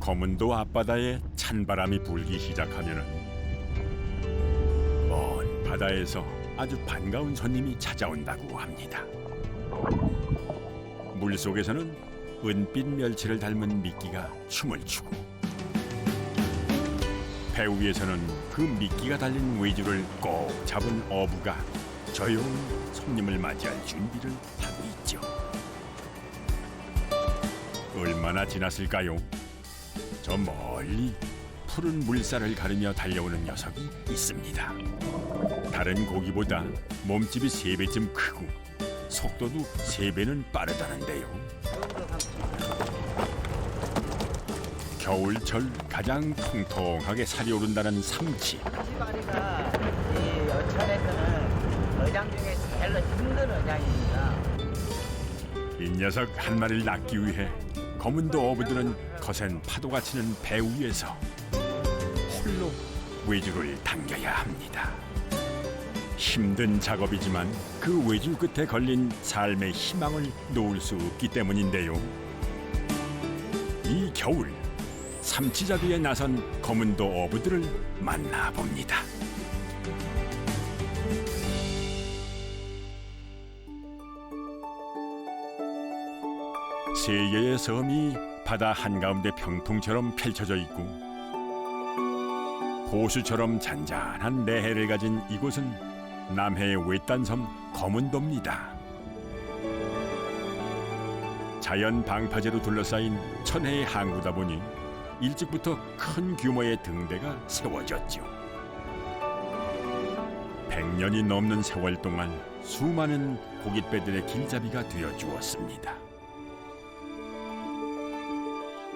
검은도 앞바다에 찬바람이 불기 시작하면은 먼 바다에서 아주 반가운 손님이 찾아온다고 합니다. 물속에서는 은빛 멸치를 닮은 미끼가 춤을 추고 배 위에서는 그 미끼가 달린 외주를 꼭 잡은 어부가 조용히 손님을 맞이할 준비를 하고 있죠. 얼마나 지났을까요? 저 멀리 푸른 물살을 가르며 달려오는 녀석이 있습니다. 다른 고기보다 몸집이 3배쯤 크고 속도도 3배는 빠르다는데요. 겨울철 가장 통통하게 살이 오른다는 삼치. 삼치마리가 이 어천에서는 어장 중에 제일 힘든 어장입니다. 이 녀석 한 마리를 낚기 위해 검은도 어부들은 거센 파도가 치는 배 위에서 홀로 외주를 당겨야 합니다. 힘든 작업이지만 그 외줄 끝에 걸린 삶의 희망을 놓을 수 없기 때문인데요. 이 겨울 삼치잡이에 나선 검은도 어부들을 만나봅니다. 세 개의 섬이 바다 한가운데 병풍처럼 펼쳐져 있고 호수처럼 잔잔한 내해를 가진 이곳은 남해의 외딴섬 검은도입니다. 자연 방파제로 둘러싸인 천혜의 항구다 보니 일찍부터 큰 규모의 등대가 세워졌죠. 100년이 넘는 세월 동안 수많은 고깃배들의 길잡이가 되어 주었습니다.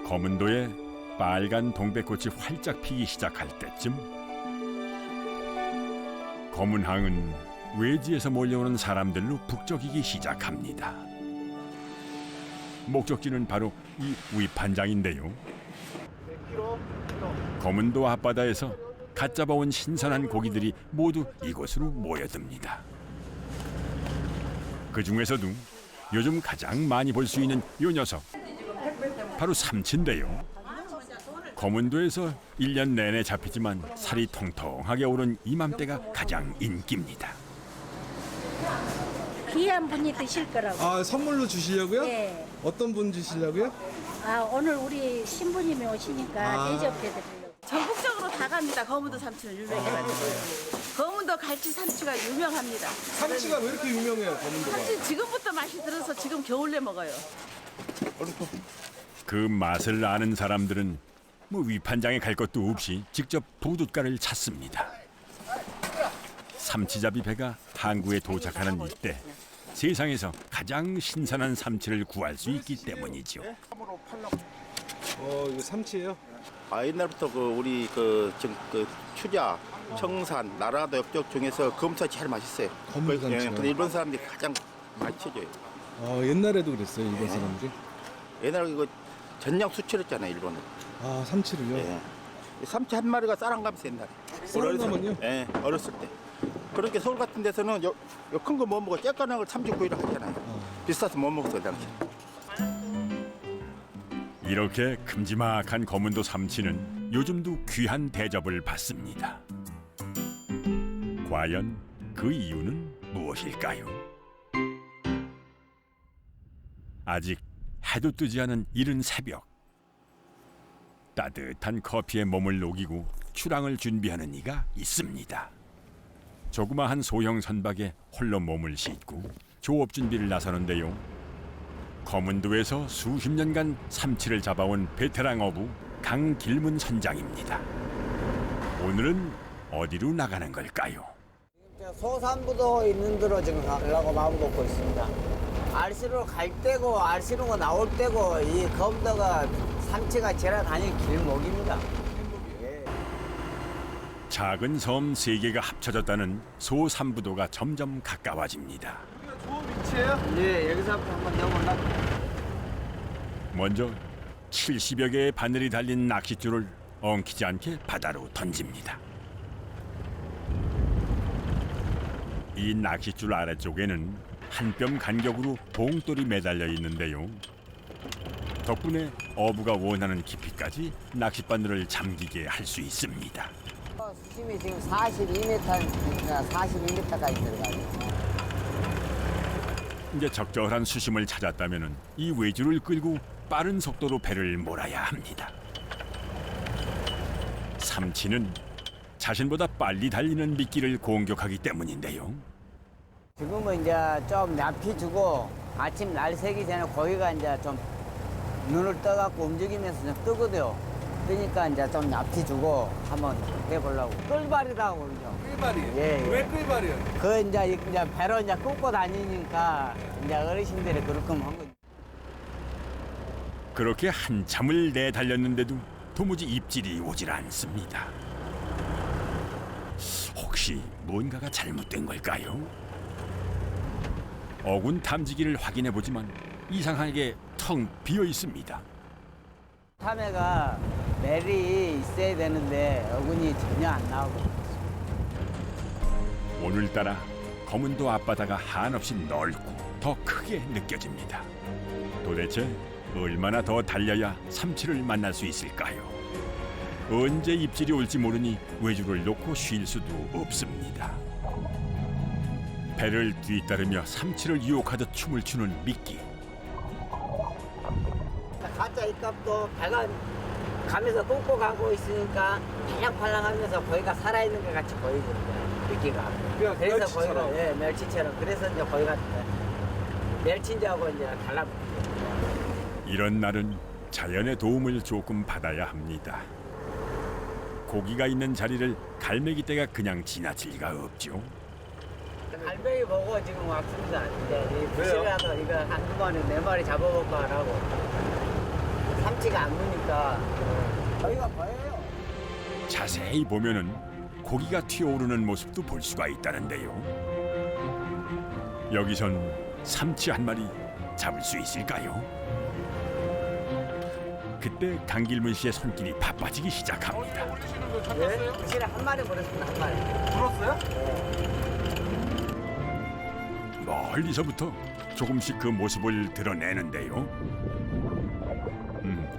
검은도에 빨간 동백꽃이 활짝 피기 시작할 때쯤 검은항은 외지에서 몰려오는 사람들로 북적이기 시작합니다. 목적지는 바로 이 위판장인데요. 검은도 앞바다에서 갓 잡아온 신선한 고기들이 모두 이곳으로 모여듭니다. 그 중에서도 요즘 가장 많이 볼 수 있는 이 녀석, 바로 삼치인데요. 검은도에서 1년 내내 잡히지만 살이 통통하게 오른 이맘때가 가장 인기입니다. 귀한 분이 드실 거라고. 아, 선물로 주시려고요? 네. 어떤 분 주시려고요? 아, 오늘 우리 신부님이 오시니까 대접해드리려고. 전국적으로 다 갑니다. 검은도 삼치는 유명해가지고. 검은도 갈치 삼치가 유명합니다. 삼치가 왜 이렇게 유명해요, 검은도가? 삼치 지금부터 맛이 들어서 지금 겨울에 먹어요. 그 맛을 아는 사람들은 위판장에 갈 것도 없이 직접 부둣가를 찾습니다. 삼치잡이 배가 항구에 도착하는 이때 세상에서 가장 신선한 삼치를 구할 수 있기 때문이죠. 이거 삼치예요? 아, 옛날부터 우리 지금 추자, 청산, 나라도 엽적 중에서 검사 제일 맛있어요. 검은 삼치요? 근데 일본 사람들이 가장 많이 쳐줘요. 옛날에도 그랬어요, 일본 사람들이? 옛날에 이거 전량 수출했잖아요, 일본은. 아, 삼치를요? 예. 삼치 한 마리가 쌀한값이 옛날에. 쌀한감은요? 예, 어렸을 때. 그렇게 서울 같은 데서는 요 큰 거 못 먹어. 쬐깐한 걸 39일을 하잖아요. 비싸서 못 먹었어요, 당시. 이렇게 큼지막한 검은도 삼치는 요즘도 귀한 대접을 받습니다. 과연 그 이유는 무엇일까요? 아직 해도 뜨지 않은 이른 새벽, 따뜻한 커피에 몸을 녹이고 출항을 준비하는 이가 있습니다. 조그마한 소형 선박에 홀로 몸을 싣고 조업 준비를 나서는데요. 검은도에서 수십 년간 삼치를 잡아온 베테랑 어부 강길문 선장입니다. 오늘은 어디로 나가는 걸까요? 소산부도 있는 데로 지금 가려고 마음 먹고 있습니다. 알씨로 갈 때고 알씨로 나올 때고 이 검도가 삼치가 지나 다닐 길목입니다. 작은 섬 3개가 합쳐졌다는 소삼부도가 점점 가까워집니다. 좋은 위치예요? 네, 여기서부터 한번 넘어올라. 먼저 70여 개의 바늘이 달린 낚싯줄을 엉키지 않게 바다로 던집니다. 이 낚싯줄 아래쪽에는 한 뼘 간격으로 봉돌이 매달려 있는데요. 덕분에 어부가 원하는 깊이까지 낚싯바늘을 잠기게 할 수 있습니다. 수심이 지금 42m니까 42m까지 들어가요. 이제 적절한 수심을 찾았다면 이 외주를 끌고 빠른 속도로 배를 몰아야 합니다. 삼치는 자신보다 빨리 달리는 미끼를 공격하기 때문인데요. 지금은 이제 좀 납히 주고 아침 날 새기 전에 고기가 이제 좀 눈을 떠갖고 움직이면서 좀 뜨거든요. 뜨니까 이제 좀 납히 주고 한번 해보려고. 끌발이라고 그러죠. 끌발이에요? 예, 예. 왜 끌발이에요? 그 이제 배로 이제 끄고 다니니까 이제 어르신들이 그렇게 한 거죠. 그렇게 한참을 내달렸는데도 도무지 입질이 오질 않습니다. 혹시 뭔가가 잘못된 걸까요? 어군 탐지기를 확인해 보지만 이상하게 텅 비어 있습니다. 참외가 멜이 있어야 되는데 어군이 전혀 안 나오고. 오늘따라 검은도 앞바다가 한없이 넓고 더 크게 느껴집니다. 도대체 얼마나 더 달려야 삼치를 만날 수 있을까요? 언제 입질이 올지 모르니 외주를 놓고 쉴 수도 없습니다. 배를 뒤따르며 삼치를 유혹하듯 춤을 추는 미끼. 가짜 입값도 배가 가면서 꽂고 가고 있으니까 팔랑팔랑하면서 거기가 살아있는 것 같이 보이거든요. 미끼가. 그래서 멸치처럼. 거기가 예, 멸치처럼. 그래서 이제 거기가 멸치인지하고 이제 달라붙어요. 이런 날은 자연의 도움을 조금 받아야 합니다. 고기가 있는 자리를 갈매기 떼가 그냥 지나칠 리가 없죠. 갈매기 보고 지금 왔습니다. 이제 이 부실이라도 이거 한두 마리, 네 마리 잡아볼까 하라고. 삼치가 안 무니까 저희가 보여요. 자세히 보면은 고기가 튀어오르는 모습도 볼 수가 있다는데요. 여기선 삼치 한 마리 잡을 수 있을까요? 그때 강길문 씨의 손길이 바빠지기 시작합니다. 예? 부실에 한 마리 버렸습니다. 한 마리. 들었어요? 멀리서부터 조금씩 그 모습을 드러내는데요.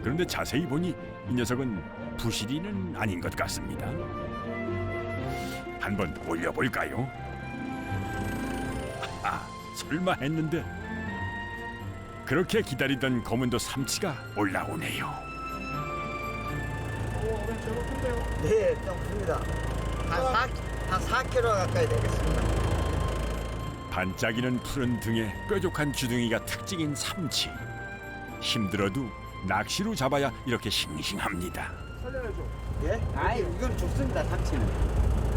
그런데 자세히 보니 이 녀석은 부시리는 아닌 것 같습니다. 한번 올려볼까요? 설마 했는데 그렇게 기다리던 검은도 삼치가 올라오네요. 네, 좀 큽니다. 한 4kg 가까이 되겠습니다. 반짝이는 푸른 등에 뾰족한 주둥이가 특징인 삼치. 힘들어도 낚시로 잡아야 이렇게 싱싱합니다. 살려야죠. 예? 아이, 이건 죽습니다, 삼치는.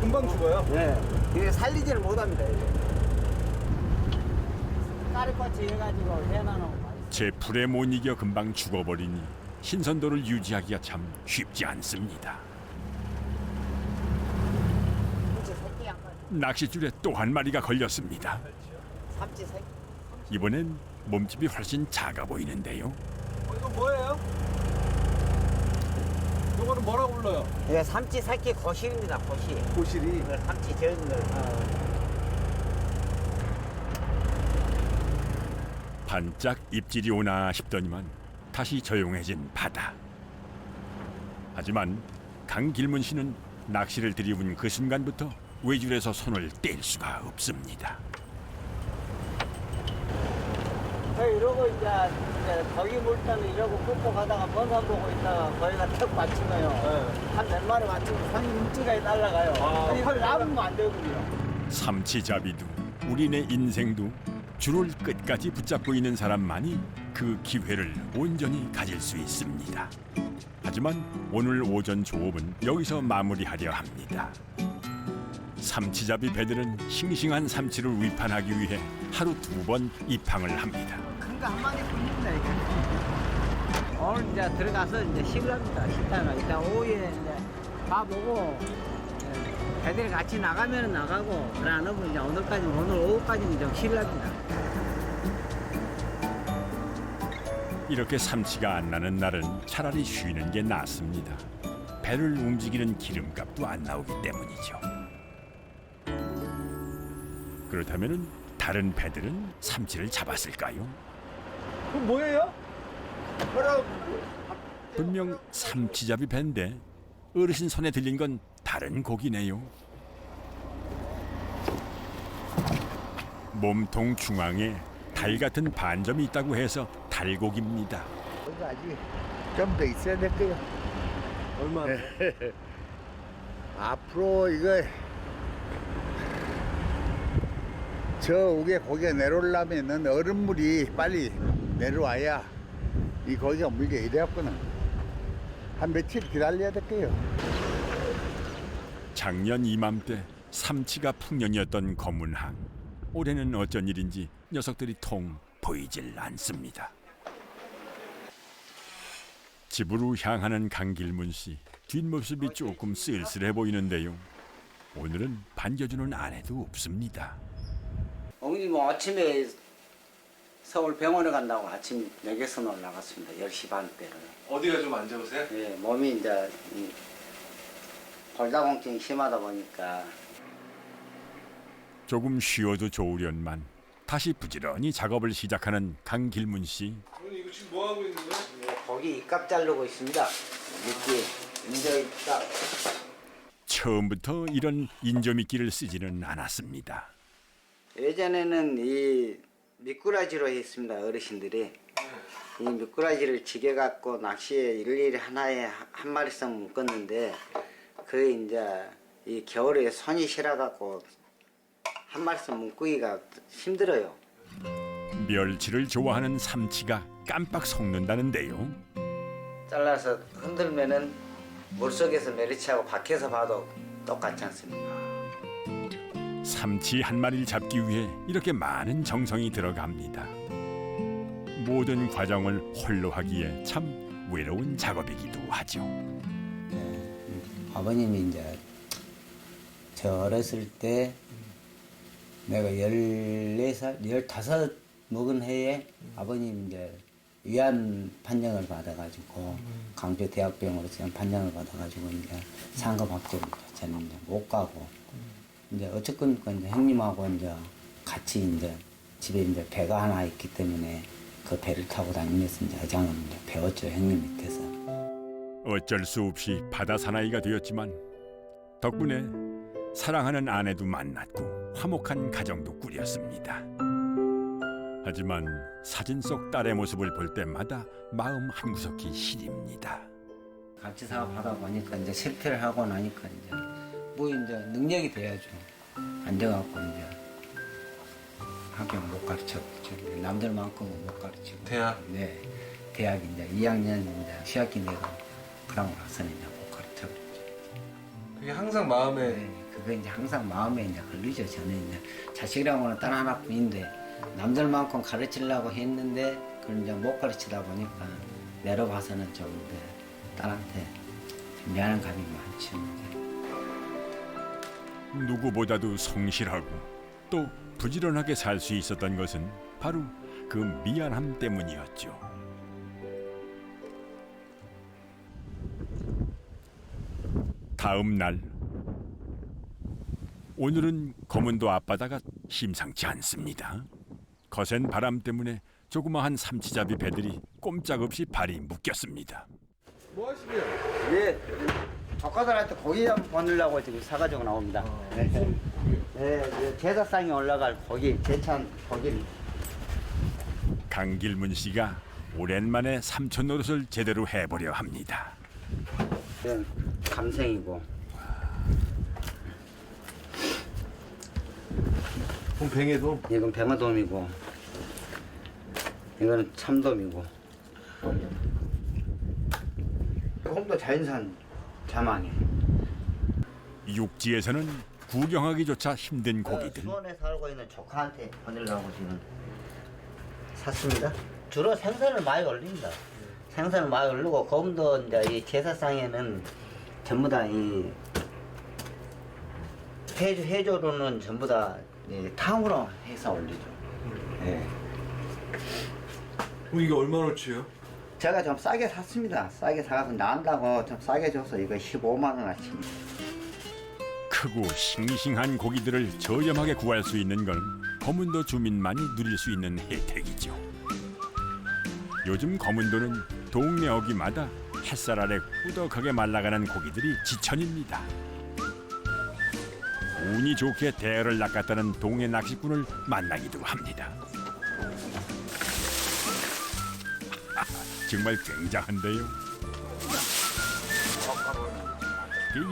금방 죽어요. 네. 이게 살리지를 못합니다, 이게. 까리꼬치 해가지고 해놔놓고. 제 풀에 못 이겨 금방 죽어버리니 신선도를 유지하기가 참 쉽지 않습니다. 삼치 새끼 한 마리. 낚싯줄에 또 한 마리가 걸렸습니다. 삼치 새끼. 이번엔 몸집이 훨씬 작아 보이는데요. 이거 뭐예요? 이거는 뭐라고 불러요? 이게 삼치 새끼 거실입니다, 거실. 고실이. 이걸 삼치 저는 걸. 반짝 입질이 오나 싶더니만 다시 조용해진 바다. 하지만 강길문 씨는 낚시를 들이운 그 순간부터 외줄에서 손을 뗄 수가 없습니다. 이러고 이제 거기 물때는 이러고 끄고 가다가 번산 보고 있다가 거기가 턱 맞추면요. 한 몇 마리 맞추면 손이 일찌감치 날아가요. 이걸 나오면 안 되거든요. 삼치잡이도 우리네 인생도 줄을 끝까지 붙잡고 있는 사람만이 그 기회를 온전히 가질 수 있습니다. 하지만 오늘 오전 조업은 여기서 마무리하려 합니다. 삼치잡이 배들은 싱싱한 삼치를 위판하기 위해 하루 2번 입항을 합니다. 큰 거 한 마리 뿐입니다, 이게. 오늘 이제 들어가서 이제 식랍니다, 식당을. 일단 오후에 이제 가보고, 배들이 같이 나가면 나가고, 그러나 이제 오늘 오후까지는 좀 쉴랍니다. 이렇게 삼치가 안 나는 날은 차라리 쉬는 게 낫습니다. 배를 움직이는 기름값도 안 나오기 때문이죠. 그렇다면 다른 배들은 삼치를 잡았을까요? 그건 뭐예요? 분명 삼치잡이 밴데 어르신 손에 들린 건 다른 고기네요. 몸통 중앙에 달 같은 반점이 있다고 해서 달고기입니다. 이거 아직 좀 더 있어야 될 거예요. 얼마나? 앞으로 이거 저 위에 고기가 내려오려면은 얼음물이 빨리 내려와야 이 고기가 물게 이래갖고는 한 며칠 기다려야 될 거예요. 작년 이맘때 삼치가 풍년이었던 검은항. 올해는 어쩐 일인지 녀석들이 통 보이질 않습니다. 집으로 향하는 강길문 씨. 뒷모습이 조금 쓸쓸해 보이는데요. 오늘은 반겨주는 아내도 없습니다. 어머니 뭐 아침에 서울 병원에 간다고 아침 내개선으로 나갔습니다. 10시 반대로. 어디가 좀 안 좋으세요? 예, 몸이 이제 골다공증이 심하다 보니까 조금 쉬어도 좋으련만 다시 부지런히 작업을 시작하는 강길문 씨. 어머니 이거 지금 뭐 하고 있는 거예요? 고기 입값 자르고 있습니다. 미끼, 인저 입값. 처음부터 이런 인조미끼를 쓰지는 않았습니다. 예전에는 이 미꾸라지로 했습니다. 어르신들이. 이 미꾸라지를 지게 갖고 낚시에 일일이 하나에 한 마리씩 묶었는데 그게 이제 이 겨울에 손이 시려 갖고 한 마리씩 묶기가 힘들어요. 멸치를 좋아하는 삼치가 깜빡 속는다는데요. 잘라서 흔들면은 물속에서 멸치하고 밖에서 봐도 똑같지 않습니까? 삼치 한 마리를 잡기 위해 이렇게 많은 정성이 들어갑니다. 모든 과정을 홀로 하기에 참 외로운 작업이기도 하죠. 아버님이 이제 저 어렸을 때 내가 14살, 15 먹은 해에 아버님 이제 위안 판정을 받아가지고 강주 대학병으로서 위안 판정을 받아가지고 이제 상급학교 저는 이제 못 가고 이제 어쨌건 이제 형님하고 이제 같이 이제 집에 이제 배가 하나 있기 때문에 그 배를 타고 다니면서 이제 어장을 이제 배웠죠 형님 밑에서. 어쩔 수 없이 바다 사나이가 되었지만 덕분에 사랑하는 아내도 만났고 화목한 가정도 꾸렸습니다. 하지만 사진 속 딸의 모습을 볼 때마다 마음 한구석이 시립니다. 같이 사업하다 보니까 이제 실패를 하고 나니까 이제 뭐 이제 능력이 돼야죠. 앉아갖고 이제 학교 못 가르쳤죠. 남들만큼은 못 가르치고. 대학? 네. 대학 이제 2학년 이제 시학기 내고 그러고 나서는 이제 못 가르쳤죠. 그게 항상 마음에 네. 그게 이제 항상 마음에 이제 걸리죠. 저는 이제 자식이라고는 딸 하나뿐인데 남들만큼 가르치려고 했는데 그걸 이제 못 가르치다 보니까 내려봐서는 좀 이제 딸한테 좀 미안한 감이 많죠. 누구보다도 성실하고 또 부지런하게 살 수 있었던 것은 바로 그 미안함 때문이었죠. 다음 날 오늘은 검은도 앞바다가 심상치 않습니다. 거센 바람 때문에 조그마한 삼치잡이 배들이 꼼짝없이 발이 묶였습니다. 뭐 하시게요? 예, 조카들한테 고기 한번 보내려고 지금 사가지고 나옵니다. 네, 제사상에 올라갈 고기, 제찬 고기를. 강길문 씨가 오랜만에 삼촌 노릇을 제대로 해보려 합니다. 이건 감생이고, 그럼 뱅에도 이건 뱅어돔이고, 이거는 참돔이고. 홈도 자연산 자망에. 육지에서는 구경하기조차 힘든 고기들. 수원에 살고 있는 조카한테 보내려고 지금 샀습니다. 주로 생선을 많이 올립니다. 생선을 많이 올리고 검도 이제 이 제사상에는 전부 다 이 해조로는 전부 다 탕으로 해서 올리죠. 예. 이게 얼마나치요? 제가 좀 싸게 샀습니다. 싸게 사가서 나온다고 좀 싸게 줘서 이거 15만 원어치입니다. 크고 싱싱한 고기들을 저렴하게 구할 수 있는 건 검은도 주민만이 누릴 수 있는 혜택이죠. 요즘 검은도는 동네 어귀마다 햇살 아래 꾸덕하게 말라가는 고기들이 지천입니다. 운이 좋게 대어를 낚았다는 동해 낚시꾼을 만나기도 합니다. 정말 굉장한데요.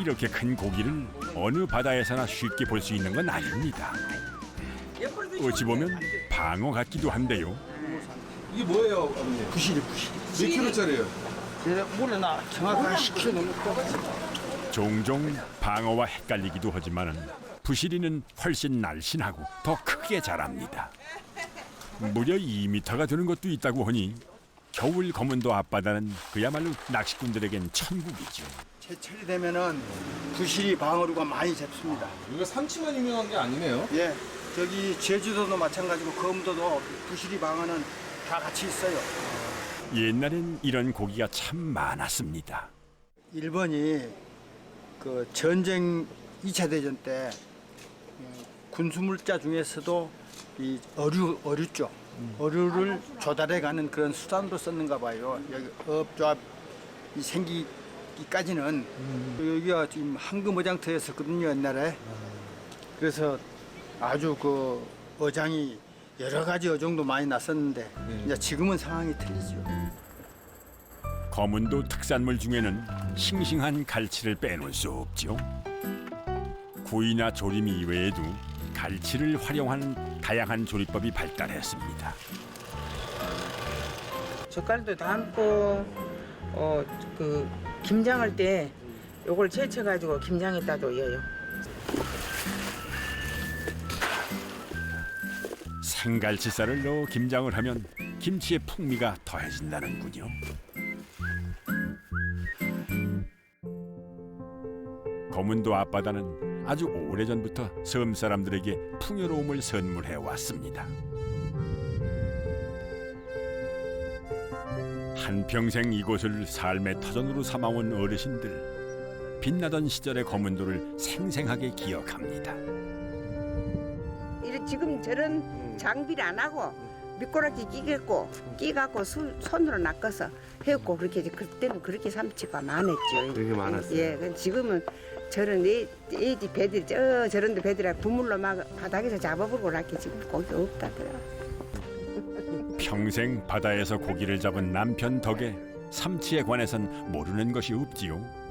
이렇게 큰 고기를 어느 바다에서나 쉽게 볼 수 있는 건 아닙니다. 어찌 보면 방어 같기도 한데요. 이게 뭐예요, 아버님? 부실이. 몇 킬로짜리예요? 물에 나 정확하게 10kg 넘고. 종종 방어와 헷갈리기도 하지만 부시리는 훨씬 날씬하고 더 크게 자랍니다. 무려 2m가 되는 것도 있다고 하니 겨울 검은도 앞바다는 그야말로 낚시꾼들에겐 천국이죠. 제철이 되면은 부실이 방어류가 많이 잡습니다. 이거 삼치만 유명한 게 아니네요. 예, 저기 제주도도 마찬가지고 검도도 부실이 방어는 다 같이 있어요. 옛날엔 이런 고기가 참 많았습니다. 일본이 그 전쟁 2차 대전 때 군수물자 중에서도 이 어류죠. 어류를 조달해가는 그런 수단으로 썼는가 봐요. 여기 업조합이 생기기까지는 여기가 지금 황금 어장터였었거든요, 옛날에. 그래서 아주 그 어장이 여러 가지 어종도 많이 났었는데 이제 지금은 상황이 틀리죠. 검은도 특산물 중에는 싱싱한 갈치를 빼놓을 수 없죠. 구이나 조림 이외에도 갈치를 활용하는 다양한 조리법이 발달했습니다. 젓갈도 담고 그 김장할 때 요걸 채쳐가지고 김장에다도 넣어요. 생갈치살을 넣어 김장을 하면 김치의 풍미가 더해진다는군요. 검은도 앞바다는 아주 오래전부터 섬 사람들에게 풍요로움을 선물해 왔습니다. 한평생 이곳을 삶의 터전으로 삼아온 어르신들, 빛나던 시절의 검은도를 생생하게 기억합니다. 지금 저런 장비를 안 하고 미꾸라지 끼갖고 손으로 낚아서 해갖고 그렇게 그때는 그렇게 삼치가 많았죠. 되게 많았어요. 예, 지금은 저런 애지 배들이 저런데 배들이 부물로 막 바닥에서 잡아보고 이렇게 지금 고기 없다더라. 평생 바다에서 고기를 잡은 남편 덕에 삼치에 관해선 모르는 것이 없지요.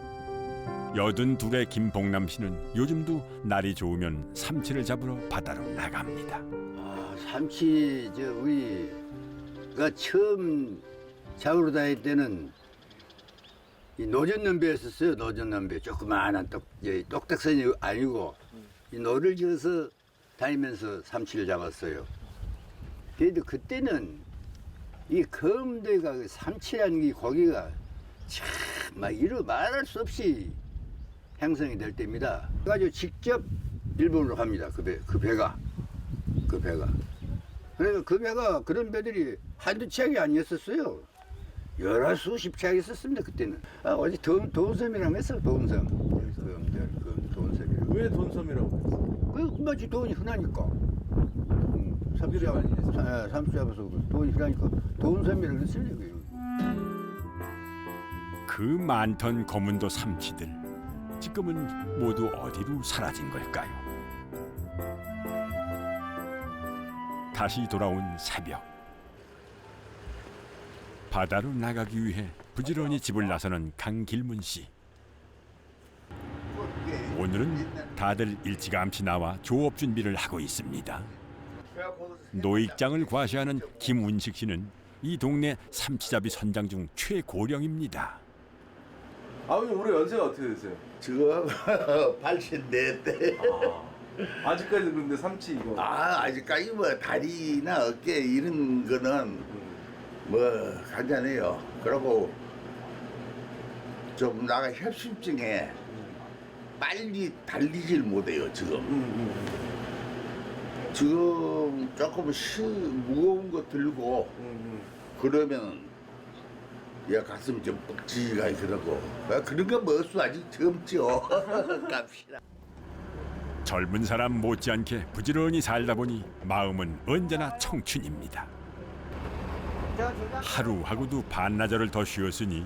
82의 김봉남 씨는 요즘도 날이 좋으면 삼치를 잡으러 바다로 나갑니다. 삼치 우리가 처음 잡으러 다닐 때는 이 노전남배였었어요. 노전남배 조그마한 똑딱선이 아니고 이 노를 지어서 다니면서 삼치를 잡았어요. 그래도 그때는 이 검도가 삼치라는 게 고기가 참 막 이루 말할 수 없이 형성이 될 때입니다. 그래가지고 직접 일본으로 갑니다. 그 배가. 그러니까 그 배가 그런 배들이 한두 척이 아니었었어요. 여러 수십 척이 있었습니다. 그때는. 어제 돈섬이라고 했어. 돈섬. 돈섬이라고. 왜 돈섬이라고 했어? 그마치 돈이 흔하니까. 삼수 잡아서 돈이 흔하니까 돈섬이라고 했어요. 그 많던 검은도 삼치들, 지금은 모두 어디로 사라진 걸까요? 다시 돌아온 새벽. 바다로 나가기 위해 부지런히 집을 나서는 강길문 씨. 오늘은 다들 일찌감치 나와 조업 준비를 하고 있습니다. 노익장을 과시하는 김운식 씨는 이 동네 삼치잡이 선장 중 최고령입니다. 아버님 올해 연세가 어떻게 되세요? 지금 84대. 아직까지 그런데 삼치 이거. 아직까지 뭐 다리나 어깨 이런 거는 뭐 간단해요. 그리고 좀 나가 협심증에 빨리 달리질 못해요 지금. 지금 조금 무거운 거 들고 그러면 얘 가슴 좀 뻑지가 그러고 그런 거 뭐수 아직 젊죠. 갑시다. 젊은 사람 못지않게 부지런히 살다 보니 마음은 언제나 청춘입니다. 하루하고도 반나절을 더 쉬었으니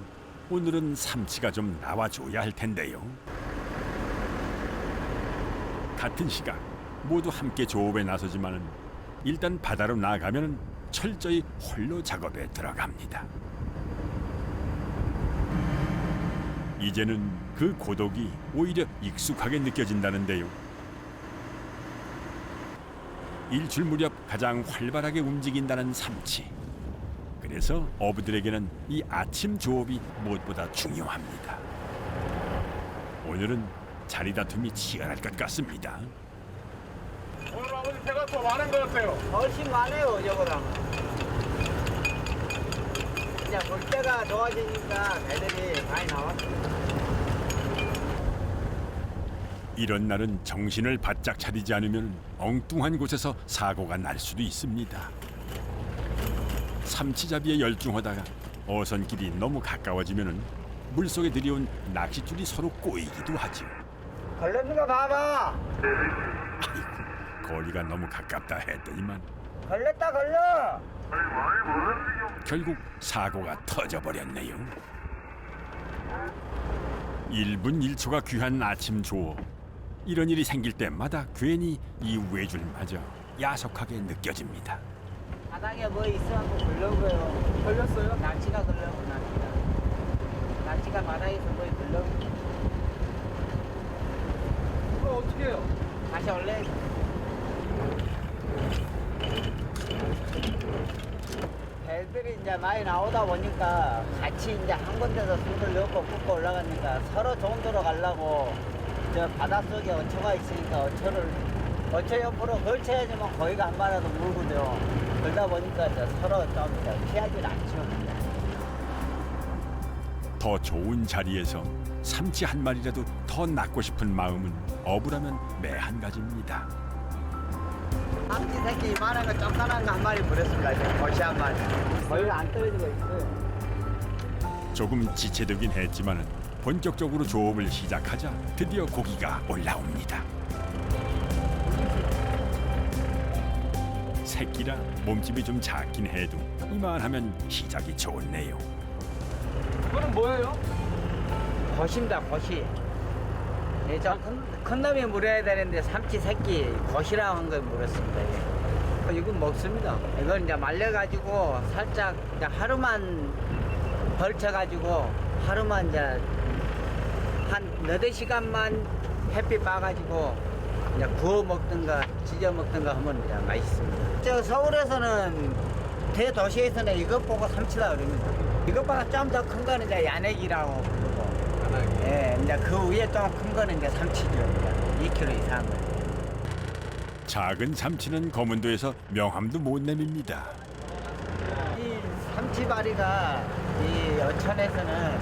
오늘은 삼치가 좀 나와줘야 할 텐데요. 같은 시각 모두 함께 조업에 나서지만은 일단 바다로 나가면은 철저히 홀로 작업에 들어갑니다. 이제는 그 고독이 오히려 익숙하게 느껴진다는데요. 일출 무렵 가장 활발하게 움직인다는 삼치. 그래서 어부들에게는 이 아침 조업이 무엇보다 중요합니다. 오늘은 자리 다툼이 치열할 것 같습니다. 오늘 아버지 배가 더 많은 것 같아요. 훨씬 많아요, 저거랑. 이제 물때가 좋아지니까 배들이 많이 나왔습니다. 이런 날은 정신을 바짝 차리지 않으면 엉뚱한 곳에서 사고가 날 수도 있습니다. 삼치잡이에 열중하다가 어선길이 너무 가까워지면 물속에 들이온 낚싯줄이 서로 꼬이기도 하죠. 걸렸는 거 봐봐. 아이고, 거리가 너무 가깝다 했더니만 걸렸다, 걸려. 결국 사고가 터져버렸네요. 1분 1초가 귀한 아침 조업. 이런 일이 생길 때마다 괜히 이 외줄마저 야속하게 느껴집니다. 바닥에 뭐 있어갖고 걸려고요. 걸렸어요? 날치가 걸려고, 날치가. 날치가 바닥에서 뭐 걸려고. 이거 어떻게 해요? 다시 올래. 배들이 이제 많이 나오다 보니까 같이 이제 한 군데서 숨을 넣고 굽고 올라가니까 서로 좋은 데로 가려고 저 바닷속에 어초가 있으니까 어초 옆으로 걸쳐야지만 거기가 한 마리라도 물거든요. 그러다 보니까 이제 서로 좀 이제 피하지 않죠. 더 좋은 자리에서 삼치 한 마리라도 더 낳고 싶은 마음은 어부라면 매 한 가지입니다. 삼치 새끼 이만한 거 조그만한 거 한 마리 물었습니다. 이제 거시 한 마리. 거기가 안 떨어지고 있어요. 조금 지체되긴 했지만은 본격적으로 조업을 시작하자 드디어 고기가 올라옵니다. 새끼라 몸집이 좀 작긴 해도 이만하면 시작이 좋네요. 이거는 뭐예요? 거시입니다, 거시. 예, 큰 놈이 물어야 되는데 삼치 새끼 거시라고 한 걸 물었습니다. 예. 이건 먹습니다. 이건 이제 말려가지고 살짝 이제 하루만 벌쳐가지고 하루만 이제 한 8시간만 햇빛 봐가지고 이제 구워 먹든가 지져 먹든가 하면 이제 맛있습니다. 저 서울에서는 대도시에서는 이것 보고 삼치라 그럽니다. 이것보다 좀 더 큰 거는 이제 야내기라고 부르고, 예, 이제 그 위에 좀 큰 거는 이제 삼치죠. 이제 2kg 이상은. 작은 삼치는 거문도에서 명함도 못 내밉니다. 이 삼치바리가 이 어천에서는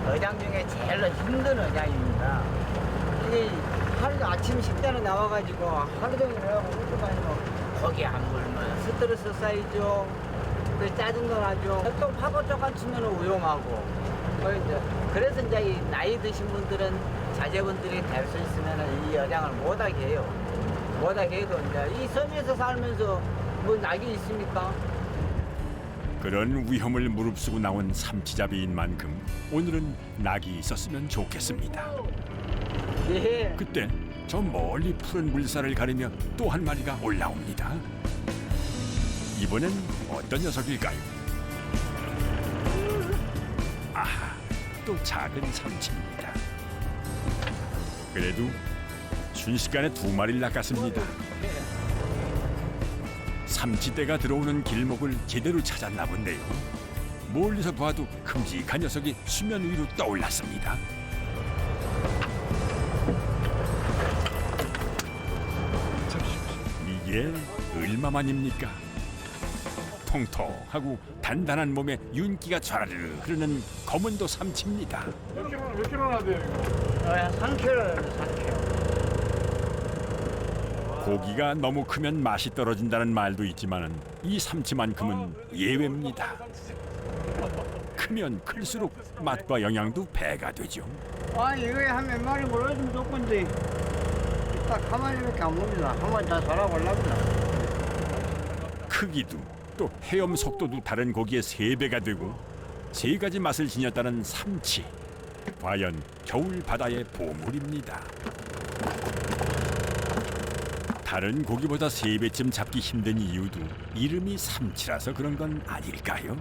어장 중에 제일 힘든 어장입니다. 이 하루 아침 식단에 나와가지고 하루 종일 울고 다니고 고기 안 물면 스트레스 쌓이죠. 또 짜증도 나죠. 또 파고 쪼가치면 위험하고. 그래서 이제 이 나이 드신 분들은 자제분들이 될 수 있으면 이 여장을 못하게 해요. 못하게 해도 이제 이 섬에서 살면서 뭐 낙이 있습니까? 그런 위험을 무릅쓰고 나온 삼치잡이인 만큼 오늘은 낙이 있었으면 좋겠습니다. 예. 그때 저 멀리 푸른 물살을 가리며 또 한 마리가 올라옵니다. 이번엔 어떤 녀석일까요? 아하, 또 작은 삼치입니다. 그래도 순식간에 2마리를 낚았습니다. 삼치떼가 들어오는 길목을 제대로 찾았나 본데요. 멀리서 봐도 큼직한 녀석이 수면 위로 떠올랐습니다. 이게 얼마만입니까? 통통하고 단단한 몸에 윤기가 좌르르 흐르는 거문도 삼치입니다. 몇 킬로나 돼요 이거? 3kg, 3kg. 고기가 너무 크면 맛이 떨어진다는 말도 있지만은 이 삼치만큼은 예외입니다. 크면 클수록 맛과 영양도 배가 되죠. 아, 이거에 한 몇 마리 물어주면 좋건데 딱 한 마리밖에 안 봅니다. 한 마리 다 살아보려고요. 크기도 또 헤엄 속도도 다른 고기의 3배가 되고 3가지 맛을 지녔다는 삼치. 과연 겨울 바다의 보물입니다. 다른 고기보다 3배쯤 잡기 힘든 이유도 이름이 삼치라서 그런 건 아닐까요?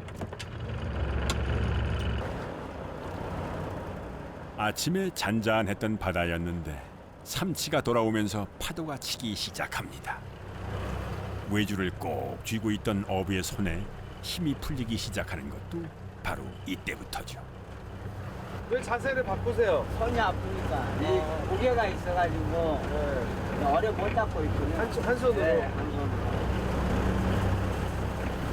아침에 잔잔했던 바다였는데 삼치가 돌아오면서 파도가 치기 시작합니다. 외줄을 꼭 쥐고 있던 어부의 손에 힘이 풀리기 시작하는 것도 바로 이때부터죠. 왜 자세를 바꾸세요? 손이 아프니까 이 무게가 있어가지고 오래 못 잡고 있거든요. 한 손으로? 네, 한 손으로.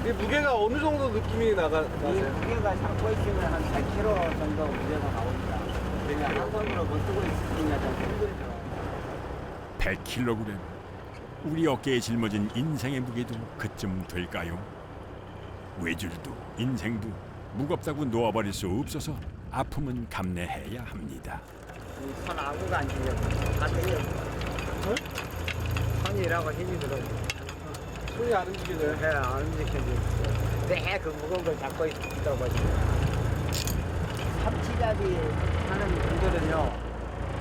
이 무게가 어느 정도 느낌이 이 나세요? 무게가 잡고 있으면 한 100kg 정도 무게가 나옵니다. 그러니까 한 손으로 못 쓰고 있으니까 좀 힘들죠. 100kg. 우리 어깨에 짊어진 인생의 무게도 그쯤 될까요? 외줄도 인생도 무겁다고 놓아버릴 수 없어서 아픔은 감내해야 합니다. 손 아무도 안 쥐려고 다 때려. 손이라고 힘이 들어. 손이 안 움직여져요? 네, 안 움직여져. 그 무거운 걸 잡고 있다 보니까. 삼치잡이 하는 분들은요,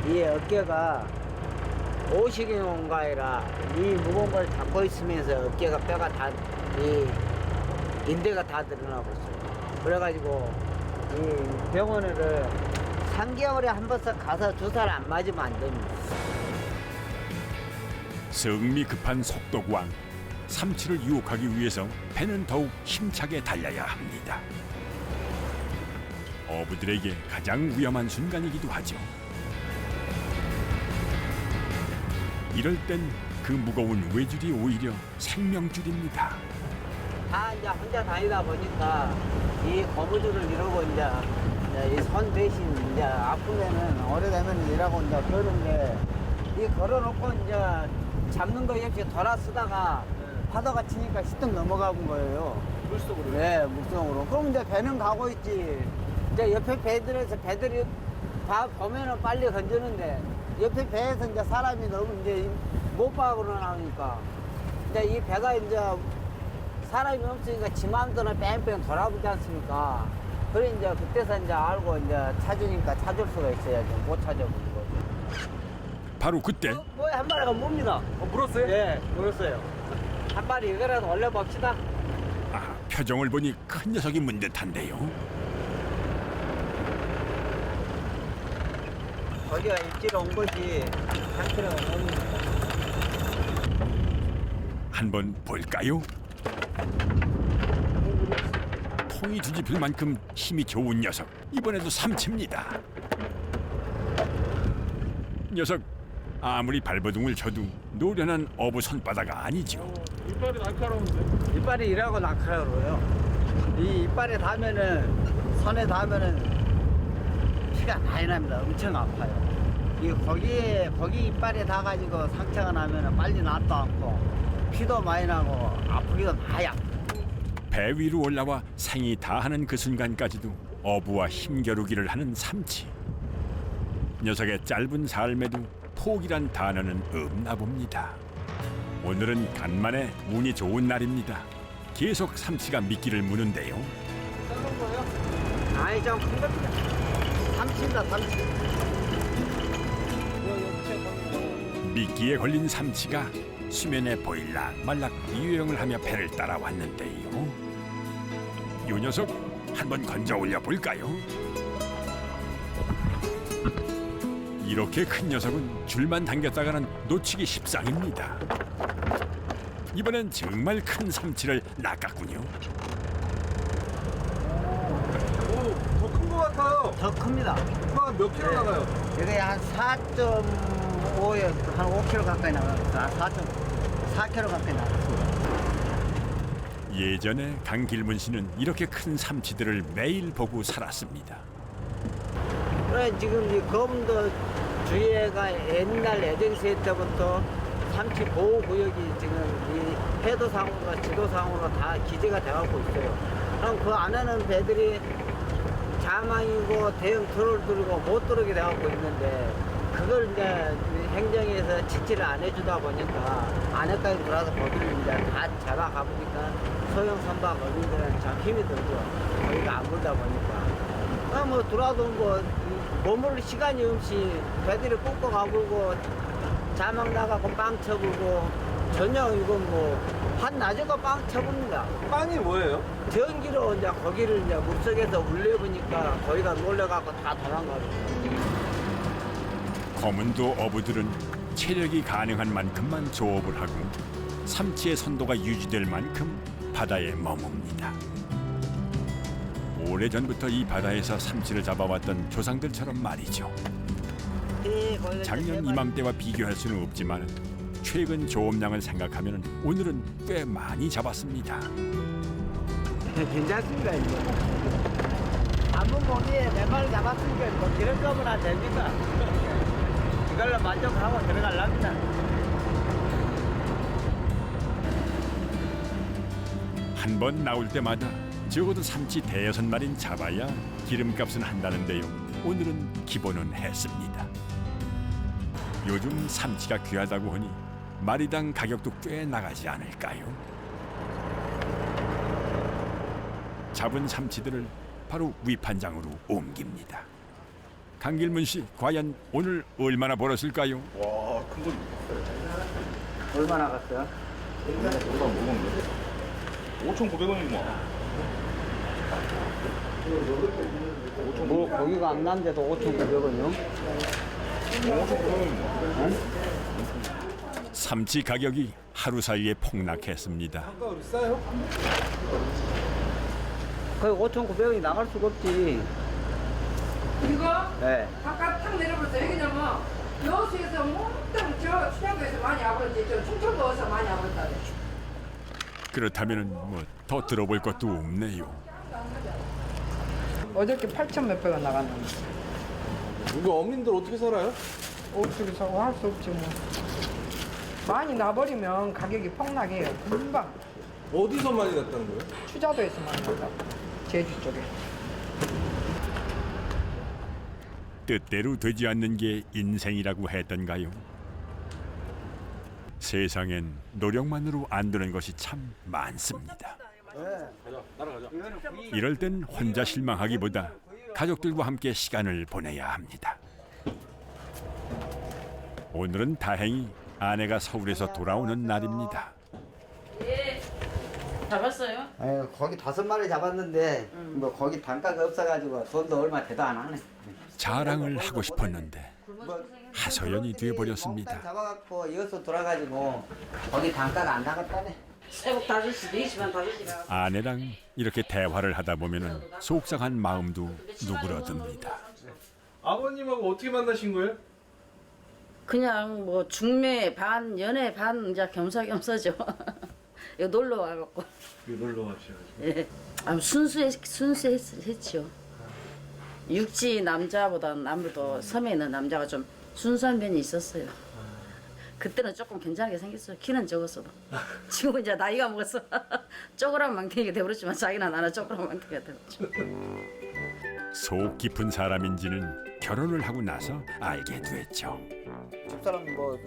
이 어깨가 오시경인가 아니라 이 무거운 걸 잡고 있으면서 어깨가 뼈가 다, 이 인대가 다 드러나고 있어요. 그래가지고 이 병원을 3개월에 한 번씩 가서 주사를 안 맞으면 안 됩니다. 성미 급한 속도광. 삼치를 유혹하기 위해서 배는 더욱 힘차게 달려야 합니다. 어부들에게 가장 위험한 순간이기도 하죠. 이럴 땐 그 무거운 외줄이 오히려 생명줄입니다. 다 이제 혼자 다니다 보니까 이 고무줄을 이러고 이제 이 손 대신 이제 아프면은 오래되면 이라고 이제 그러는데 이 걸어놓고 이제 잡는 거 없이 돌아 쓰다가 파도가 치니까 시동 넘어가는 거예요. 물속으로? 네, 물속으로. 그럼 이제 배는 가고 있지. 이제 옆에 배들에서 배들이 다 보면은 빨리 건지는데 옆에 배에서 이제 사람이 너무 이제 못 박으로 나오니까 이제 이 배가 이제 사람이 없으니까 지 마음대로 뺑뺑 돌아보지 않습니까? 그래 이제 그때서 이제 알고 이제 찾으니까 찾을 수가 있어야죠. 못 찾아보는 거죠. 바로 그때 뭐에 한 마리가 뭡니다. 물었어요? 네, 물었어요. 한 마리 이거라도 올려봅시다. 아, 표정을 보니 큰 녀석이 문 듯한데요. 거기가 입질 온 거지 상태가 넘습니다. 한번 볼까요? 통이 뒤집힐 만큼 힘이 좋은 녀석. 이번에도 삼치입니다. 녀석 아무리 발버둥을 쳐도 노련한 어부 손바다가 아니죠. 이빨이 날카로운데? 이빨이 이라고 날카로워요. 이 이빨에 닿으면은 손에 닿으면은 피가 많이 납니다. 엄청 아파요. 이 거기 이빨에 닿아가지고 상처가 나면은 빨리 낫도 않고 피도 많이 나고 아프기도 많이 아파. 배 위로 올라와 생이 다하는 그 순간까지도 어부와 힘겨루기를 하는 삼치. 녀석의 짧은 삶에도 포기란 단어는 없나 봅니다. 오늘은 간만에 운이 좋은 날입니다. 계속 삼치가 미끼를 무는데요. 썩은 거요? 아니 좀 큰 겁니다. 삼치입니다, 삼치. 미끼에 걸린 삼치가 수면에 보일락말락 유영을 하며 배를 따라왔는데요. 요 녀석 한번 건져 올려 볼까요? 이렇게 큰 녀석은 줄만 당겼다가는 놓치기 십상입니다. 이번엔 정말 큰 삼치를 낚았군요. 오, 더 큰 거 같아요. 더 큽니다. 한 몇 킬로 나가요? 이게 한 4.5에 한 5kg 가까이 나갔어요. 4.4kg 가까이 나갔습니다. 예전에 강길문 씨는 이렇게 큰 삼치들을 매일 보고 살았습니다. 그래 지금 이 검도 주위가 옛날 예정시대 때부터 삼치 보호 구역이 지금 이 해도상으로 지도상으로 다 기재가 돼갖고 있어요. 그럼 그 안에는 배들이 자망이고 대형 트롤 들고 못 들어오게 돼갖고 있는데 그걸 이제 행정에서 지지를 안 해주다 보니까 안에까지 들어와서 보들을 이제 다 잡아가 보니까 소형 선박 어린 데는 참 힘이 들죠. 거기가 안 물다 보니까. 뭐 들어와도 뭐 머무를 시간이 없이 배들이 꽂고 가불고 자막 나가고 빵 쳐불고 저녁 이건 뭐 한낮에도 빵 쳐봅니다. 빵이 뭐예요? 전기로 이제 거기를 이제 물속에서 울려보니까 거기가 놀래갖고 다 도망가고. 거문도 어부들은 체력이 가능한 만큼만 조업을 하고 삼치의 선도가 유지될 만큼 바다에 머뭅니다. 오래전부터 이 바다에서 삼치를 잡아왔던 조상들처럼 말이죠. 작년 이맘때와 비교할 수는 없지만 최근 조업량을 생각하면 오늘은 꽤 많이 잡았습니다. 괜찮습니다 이제. 한번 거기에 몇 마리 잡았으니까 뭐 기름 값은 안 됩니까? 이걸로 만족하고 들어가랍니다. 한 번 나올 때마다 적어도 삼치 대여섯 마리는 잡아야 기름값은 한다는데요. 오늘은 기본은 했습니다. 요즘 삼치가 귀하다고 하니 마리당 가격도 꽤 나가지 않을까요? 잡은 삼치들을 바로 위판장으로 옮깁니다. 강길문 씨, 과연 오늘 얼마나 벌었을까요? 와, 큰 거. 얼마나 갔어요? 얼마 먹었는데? 5,900원이구만. 뭐 거기가 안 난데도 5,900원이요? 5,900원이구만. 삼치 가격이 하루 사이에 폭락했습니다. 아까 비싸요? 거의 5,900원이 나갈 수가 없지. 이거 네. 바깥 탁 내려버렸어. 왜냐면 여수에서 몽땅 저 춘향도에서 많이 와버렸지. 저 충청도에서 많이 와버렸다. 그렇다면 뭐 더 들어볼 것도 없네요. 어저께 8천 몇백 원 나갔는데 이거 어민들 어떻게 살아요? 어떻게 사고 할 수 없지 뭐. 많이 나버리면 가격이 폭락해요. 금방. 어디서 많이 났다는 거예요? 추자도에서 많이 나가고 제주 쪽에. 뜻대로 되지 않는 게 인생이라고 했던가요? 세상엔 노력만으로 안 되는 것이 참 많습니다. 이럴 땐 혼자 실망하기보다 가족들과 함께 시간을 보내야 합니다. 오늘은 다행히 아내가 서울에서 돌아오는 날입니다. 잡았어요? 거기 5마리 잡았는데 뭐 거기 단가가 없어가지고 돈도 얼마 대도 안 하네. 자랑을 하고 싶었는데 하소연이 되어버렸습니다. 잡아갖고 이어서 돌아가지고 거기 단가가 안 나갔다네. 새벽 5시, 4시만 5시라. 아내랑 이렇게 대화를 하다 보면 속상한 마음도 누그러듭니다. 아버님하고 어떻게 만나신 거예요? 그냥 뭐 중매 반, 연애 반 이제 겸사겸사죠. 이거 놀러 와갖고. 놀러 왔죠. 예. 순수했지요. 육지 남자보다는 아무래도 섬에 있는 남자가 좀 순수한 면이 있었어요. 그때는 조금 괜찮게 생겼어요. 키는 적었어도. 지금은 이제 나이가 먹어서 쪼그란 망태기가 돼버렸지만 자기는 나는 쪼그란 망태기가 돼버렸죠. 속 깊은 사람인지는 결혼을 하고 나서 알게 됐죠. 집사람 뭐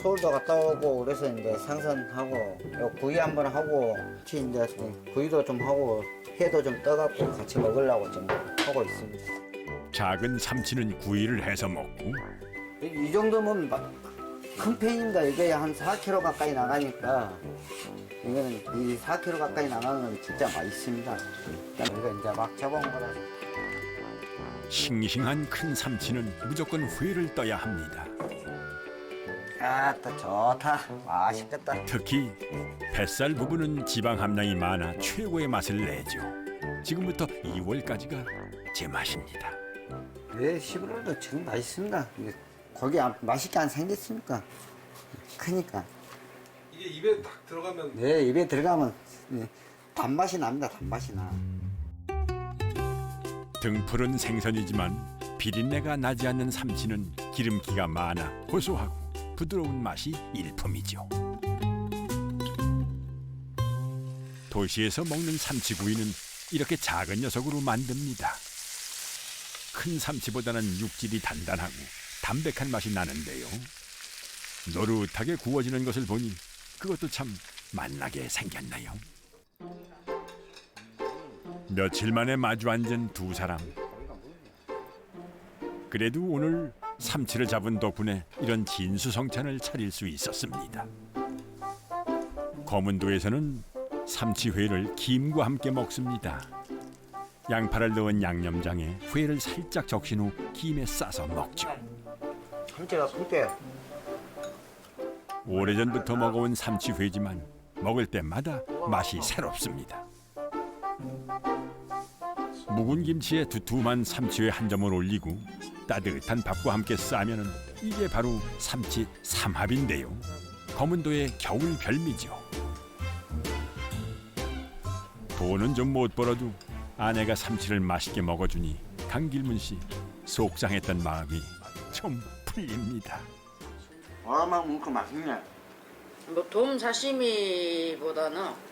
서울도 갔다 오고 그래서 이제 생선하고 구이 한번 하고 같이 이제 구이도 좀 하고 회도 좀 떠갖고 같이 먹으려고 좀 하고 있습니다. 작은 삼치는 구이를 해서 먹고 이 정도면 큰 편입니다. 이게 한 4kg 가까이 나가니까 이거는 이 4kg 가까이 나가는 건 진짜 맛있습니다. 이거 이제 막 잡아온 거라서. 싱싱한 큰 삼치는 무조건 회를 떠야 합니다. 아따 좋다. 맛있겠다. 특히 뱃살 부분은 지방 함량이 많아 최고의 맛을 내죠. 지금부터 2월까지가 제맛입니다. 네, 11월도 지금 맛있습니다. 고기 맛있게 안 생겼습니까? 크니까. 이게 입에 딱 들어가면 네, 입에 들어가면 단맛이 납니다. 단맛이 나. 등푸른 생선이지만 비린내가 나지 않는 삼치는 기름기가 많아 고소하고 부드러운 맛이 일품이죠. 도시에서 먹는 삼치구이는 이렇게 작은 녀석으로 만듭니다. 큰 삼치보다는 육질이 단단하고 담백한 맛이 나는데요. 노릇하게 구워지는 것을 보니 그것도 참 맛나게 생겼나요? 며칠 만에 마주 앉은 두 사람. 그래도 오늘 삼치를 잡은 덕분에 이런 진수성찬을 차릴 수 있었습니다. 검은도에서는 삼치회를 김과 함께 먹습니다. 양파를 넣은 양념장에 회를 살짝 적신 후 김에 싸서 먹죠. 삼치가 크대. 오래전부터 먹어온 삼치회지만 먹을 때마다 맛이 새롭습니다. 묵은 김치에 두툼한 삼치회 한 점을 올리고 따뜻한 밥과 함께 싸면은 이게 바로 삼치 삼합인데요. 검은도의 겨울 별미죠. 돈은 좀 못 벌어도 아내가 삼치를 맛있게 먹어주니 강길문 씨 속상했던 마음이 좀 풀립니다. 얼마나 먹고 맛있네. 뭐 돔 사시미보다는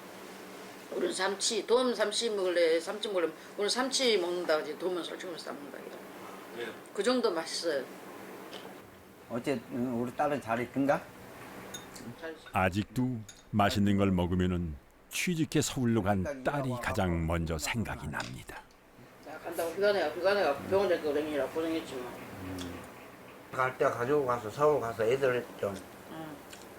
우리는 삼치, 돔 삼치 먹을래, 삼치 먹을래, 우리는 삼치 먹는다 그지, 돔은 솔직히 싸먹는다. 그 정도 맛있어요. 어째 우리 딸은 잘 있던가? 아직도 맛있는 걸 먹으면은 취직해 서울로 간 딸이 가장 먼저 생각이 납니다. 자, 간다고 휴가내가 병원에 그러니라 고생했지만. 갈 때 가지고 가서 서울 가서 애들 좀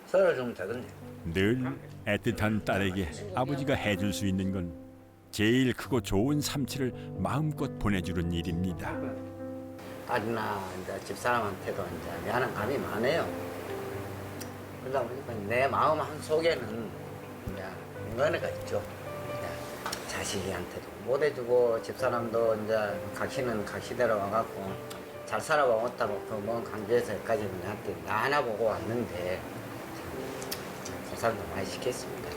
썰어주면 되겠네. 늘 애틋한 딸에게 아버지가 해줄 수 있는 건 제일 크고 좋은 삼치를 마음껏 보내주는 일입니다. 딸이나 이제 집사람한테도 이제 미안한 감이 많아요. 그러다 보니까 내 마음 한 속에는 이제 인간애가 있죠. 이제 자식이한테도 못 해주고 집사람도 이제 각시는 각시대로 와갖고 잘 살아먹었다고 그먼 강주에서 여기까지 나한테 나 하나 보고 왔는데 고생도 많이 시켰습니다.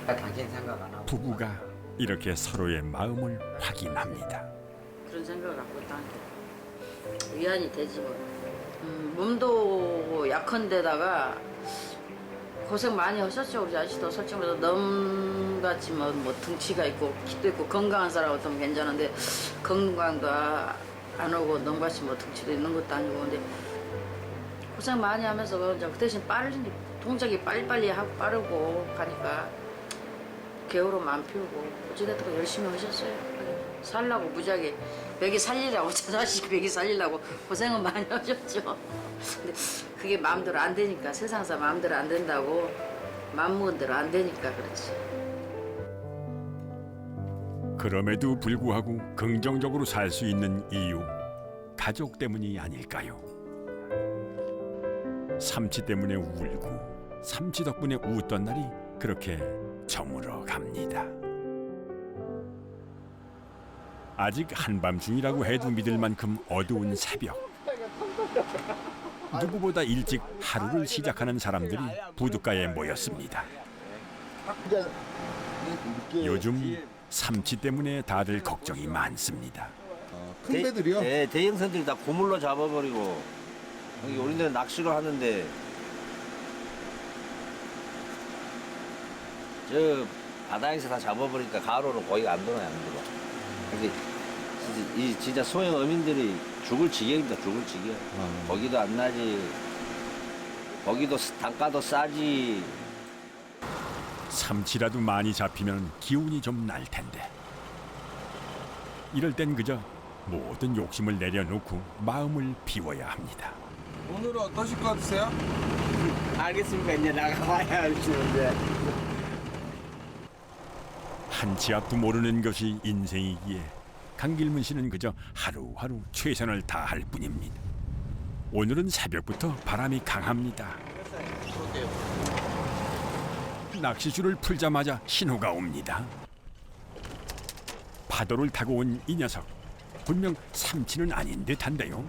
제가 당신 생각 안 하고 부부가 이렇게 서로의 마음을 확인합니다. 그런 생각을 갖고 있다는 게 위안이 되지 뭐. 몸도 약한데다가 고생 많이 하셨죠. 우리 아저씨도 솔직히 말해서 넘같이 뭐 등치가 있고 키도 있고 건강한 사람 같으면 괜찮은데 건강도 안 오고 넘같이 뭐 등치도 있는 것도 아니고 근데 고생 많이 하면서 그 대신 빠르니 동작이 빨리빨리 하고 빠르고 가니까 게으름 안 피우고 어찌됐든 열심히 하셨어요. 살라고 무지하게 먹이 살리라고 자식 먹이 살리려고 고생은 많이 하셨죠. 근데 그게 마음대로 안 되니까 세상사 마음대로 안 된다고 마음 먹은 대로 안 되니까 그렇지. 그럼에도 불구하고 긍정적으로 살 수 있는 이유 가족 때문이 아닐까요? 삼치 때문에 울고 삼치 덕분에 웃던 날이 그렇게 저물어 갑니다. 아직 한밤중이라고 해도 믿을 만큼 어두운 새벽. 누구보다 일찍 하루를 시작하는 사람들이 부둣가에 모였습니다. 요즘 삼치 때문에 다들 걱정이 많습니다. 큰 배들이요? 네, 대형선들이 다 고물로 잡아버리고 여기 우리들은 낚시를 하는데 저 바다에서 다 잡아버리니까 가로로 고기가 안 들어요, 안 들어. 이 진짜 소형 어민들이 죽을 지경입니다, 죽을 지경. 고기도 안 나지, 고기도 단가도 싸지. 삼치라도 많이 잡히면 기운이 좀 날 텐데. 이럴 땐 그저 모든 욕심을 내려놓고 마음을 비워야 합니다. 오늘은 어떠실 것 같으세요? 알겠습니까? 이제 나가봐야 알지는데. 한치 앞도 모르는 것이 인생이기에 강길문 씨는 그저 하루하루 최선을 다할 뿐입니다. 오늘은 새벽부터 바람이 강합니다. 낚시줄을 풀자마자 신호가 옵니다. 파도를 타고 온 이 녀석 분명 삼치는 아닌 듯한데요.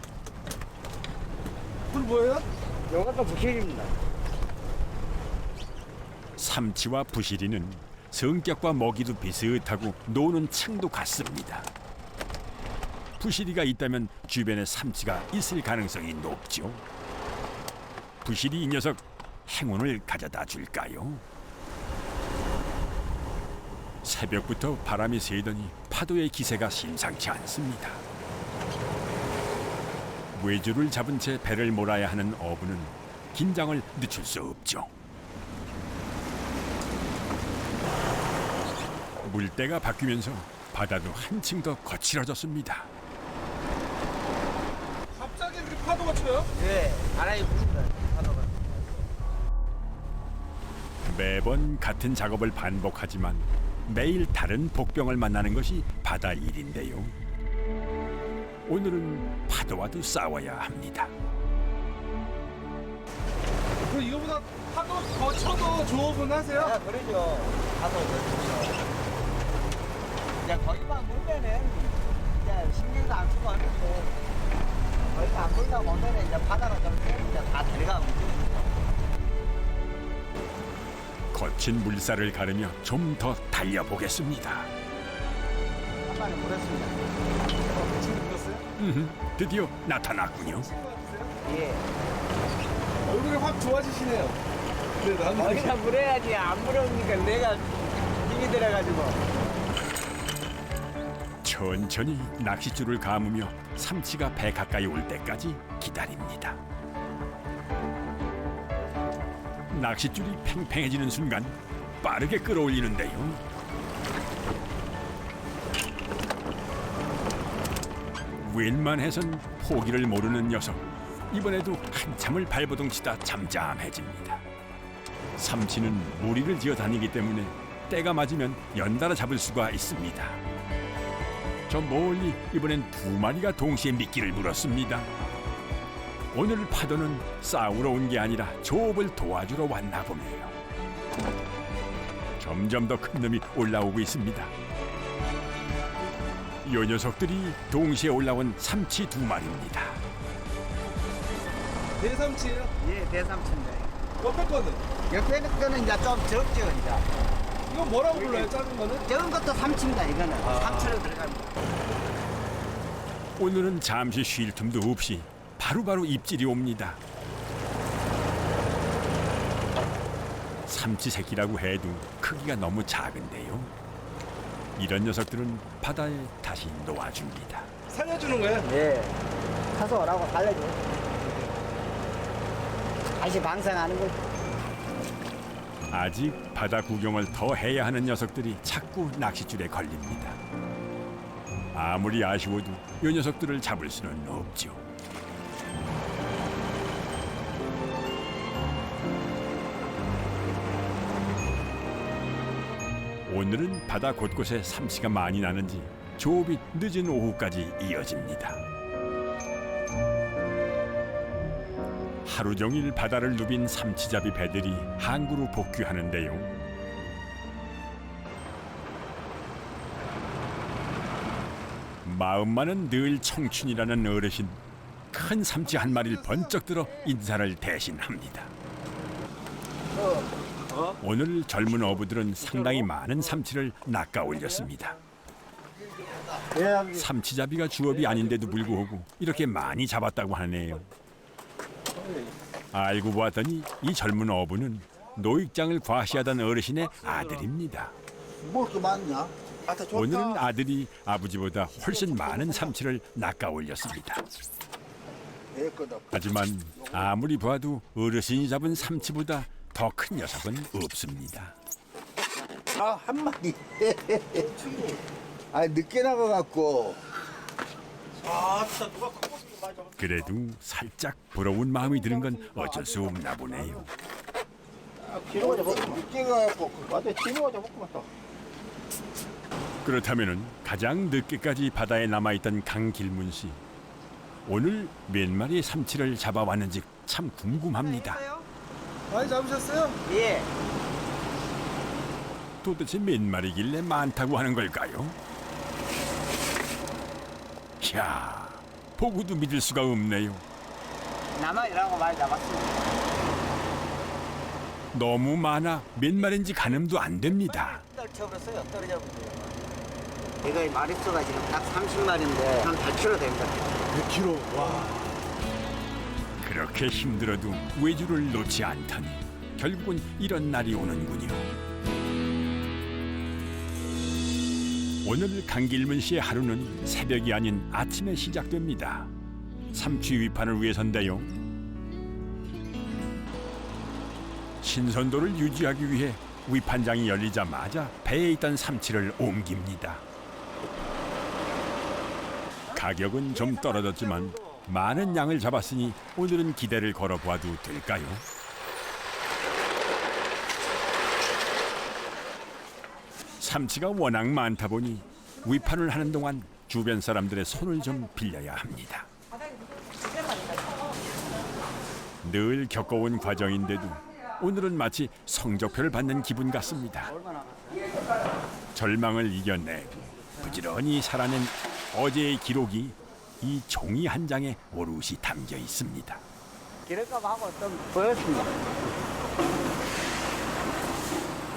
그 뭐예요? 요것도 부실입니다. 삼치와 부시리는 성격과 먹이도 비슷하고 노는 층도 같습니다. 부시리가 있다면 주변에 삼치가 있을 가능성이 높죠. 부시리 이 녀석 행운을 가져다 줄까요? 새벽부터 바람이 세더니 파도의 기세가 심상치 않습니다. 외주를 잡은 채 배를 몰아야 하는 어부는 긴장을 늦출 수 없죠. 물때가 바뀌면서 바다도 한층 더 거칠어졌습니다. 갑자기 이렇게 파도가 쳐요? 네, 바람이 부신다. 파도가. 매번 같은 작업을 반복하지만 매일 다른 복병을 만나는 것이 바다 일인데요. 오늘은 파도와도 싸워야 합니다. 그 이거보다 파도 더 쳐도 조업은 하세요? 아, 그러죠. 파도 그렇죠. 이제 거기만 물면은 이제 신경도 안 쓰고 하는데 거기가 안 물다 보면은 이제 바다가 좀 세면 이제 다 들어가면 되죠. 거친 물살을 가르며 좀 더 달려보겠습니다. 한 마리 물었습니다. 지금 물었어요? 드디어 나타났군요. 예. 얼굴이 확 좋아지시네요. 네, 나는 거기다 물어야지. 안 물으니까 내가 힘이 들어가지고. 천천히 낚싯줄을 감으며 삼치가 배 가까이 올 때까지 기다립니다. 낚싯줄이 팽팽해지는 순간 빠르게 끌어올리는데요. 웬만해선 포기를 모르는 녀석. 이번에도 한참을 발버둥치다 잠잠해집니다. 삼치는 무리를 지어 다니기 때문에 때가 맞으면 연달아 잡을 수가 있습니다. 저 멀리 이번엔 2마리가 동시에 미끼를 물었습니다. 오늘 파도는 싸우러 온 게 아니라 조업을 도와주러 왔나 보네요. 점점 더 큰 놈이 올라오고 있습니다. 이 녀석들이 동시에 올라온 삼치 2마리입니다. 대삼치예요? 예, 대삼치인데. 옆에 거는? 옆에 거는 이제 좀 적죠, 이제. 이건 뭐라고 불러요, 작은 거는? 적은 것도 삼치입니다, 이거는. 삼치로 들어갑니다. 오늘은 잠시 쉴 틈도 없이 바로바로 입질이 옵니다. 삼치 새끼라고 해도 크기가 너무 작은데요. 이런 녀석들은 바다에 다시 놓아줍니다. 살려주는 거예요? 예. 가서 오라고 살려줘. 다시 방생하는 거지. 아직 바다 구경을 더 해야 하는 녀석들이 자꾸 낚싯줄에 걸립니다. 아무리 아쉬워도 이 녀석들을 잡을 수는 없죠. 오늘은 바다 곳곳에 삼치가 많이 나는지 조업이 늦은 오후까지 이어집니다. 하루 종일 바다를 누빈 삼치잡이 배들이 항구로 복귀하는데요. 마음만은 늘 청춘이라는 어르신, 큰 삼치 한 마리를 번쩍 들어 인사를 대신합니다. 오늘 젊은 어부들은 상당히 많은 삼치를 낚아 올렸습니다. 삼치잡이가 주업이 아닌데도 불구하고 이렇게 많이 잡았다고 하네요. 알고 보았더니 이 젊은 어부는 노익장을 과시하던 어르신의 아들입니다. 뭐 이렇게 많냐? 오늘은 아들이 아버지보다 훨씬 많은 삼치를 낚아 올렸습니다. 하지만 아무리 봐도 어르신이 잡은 삼치보다 더 큰 녀석은 없습니다. 아, 한 마리. 아, 늦게 나가갖고. 그래도 살짝 부러운 마음이 드는 건 어쩔 수 없나 보네요. 늦게 가갖고. 맞아, 진호가 잡았구만 또. 그렇다면은 가장 늦게까지 바다에 남아있던 강길문 씨. 오늘 몇 마리의 삼치를 잡아왔는지 참 궁금합니다. 많이 잡으셨어요? 예. 도대체 몇 마리길래 많다고 하는 걸까요? 이야, 보고도 믿을 수가 없네요. 나만이라고 많이 잡았습니다. 너무 많아 몇 마리인지 가늠도 안 됩니다. 떨쳐버렸어요. 떨어져버려요. 이거 마리수가 지금 딱 30마리인데 한 100kg 됩니다. 100kg. 와. 그렇게 힘들어도 외주를 놓지 않다니 결국은 이런 날이 오는군요. 오늘 강길문 씨의 하루는 새벽이 아닌 아침에 시작됩니다. 삼치 위판을 위해서인데요. 신선도를 유지하기 위해 위판장이 열리자마자 배에 있던 삼치를 옮깁니다. 가격은 좀 떨어졌지만 많은 양을 잡았으니 오늘은 기대를 걸어보아도 될까요? 삼치가 워낙 많다 보니 위판을 하는 동안 주변 사람들의 손을 좀 빌려야 합니다. 늘 겪어온 과정인데도 오늘은 마치 성적표를 받는 기분 같습니다. 절망을 이겨내고 부지런히 살아낸 어제의 기록이 이 종이 한 장에 오롯이 담겨 있습니다. 기름값하고 좀 보였습니다.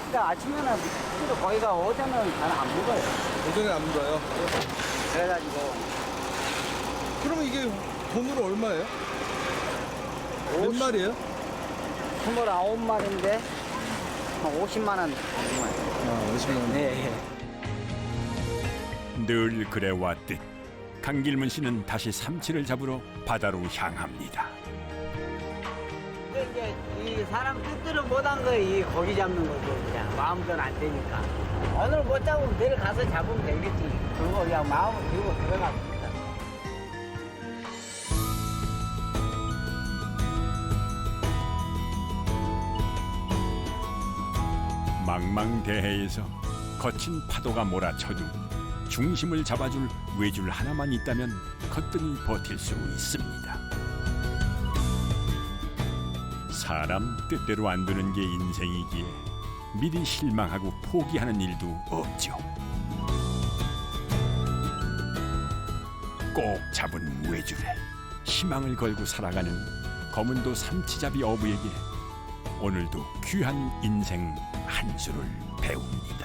그러니까 아침에는 거기가 오전은 잘 안 묵어요. 오전에 안 물어요. 그래가지고 그러면 이게 돈으로 얼마예요? 몇 마리예요? 29마리인데 한 50만 원. 아, 50만 원. 네. 늘 그래왔듯 강길문 씨는 다시 삼치를 잡으러 바다로 향합니다. 이제 이 사람 뜻대로 못한 거 이 고기 잡는 거죠. 그냥 마음대로 안 되니까. 오늘 못 잡으면 내일 가서 잡으면 되겠지. 그거 그냥 마음을 들고 들어갑니다. 망망대해에서 거친 파도가 몰아쳐도 중심을 잡아줄 외줄 하나만 있다면 거뜬히 버틸 수 있습니다. 사람 뜻대로 안 되는 게 인생이기에 미리 실망하고 포기하는 일도 없죠. 꼭 잡은 외줄에 희망을 걸고 살아가는 검은도 삼치잡이 어부에게 오늘도 귀한 인생 한 수를 배웁니다.